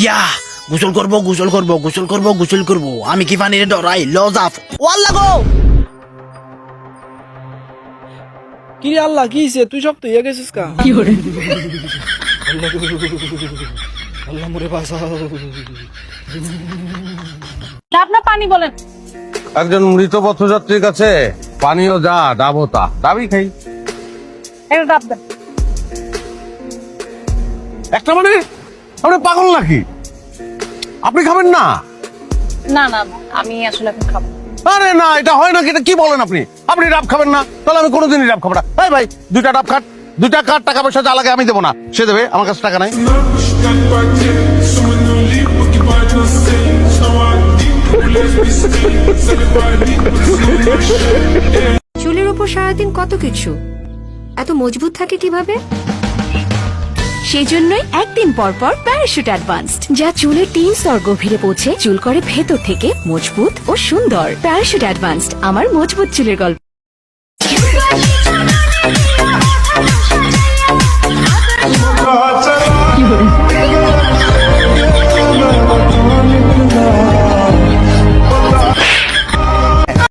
ইয়া গোসল করবো গোসল করবো গোসল করবো গোসল করবো, আমি কি পানিরে ডরাই? লজাফ ওয়াল্লা গো। কি রে আল্লাহ, কি হইছে? তুই সব তো ইয়ে গেছিস কা? আল্লাহ মোরে বাঁচাও। আপনার পানি বলেন। একজন মৃত পথযাত্রীর কাছে পানীয় যা ডাবো তা ডাবই খাই। একটা ডাব দেন। একটা মানে আপনি পাগল নাকি? আপনি খাবেন না? না না না, আমি আসলে এখন খাবো। আরে না, এটা হয় নাকি? এটা কি বলেন আপনি? আপনি ডাব খাবেন না? তাহলে আমি কোনোদিনই ডাব খাবো না। এই ভাই, দুইটা ডাব খাট, দুইটা কাঠ, টাকা পয়সা যা লাগে আমি দেবো না, সে দেবে, আমার কাছে টাকা নাই। চুলের ওপর সারাদিন কত কিছু, এত মজবুত থাকে কিভাবে? সেজন্যই একদিন পর পর প্যারাশুট অ্যাডভান্সড, যা চুলের 3 স্তর গভীরে পৌঁছে চুল করে ভেতর থেকে মজবুত ও সুন্দর। প্যারাশুট অ্যাডভান্সড, আমার মজবুত চুলের গল্প।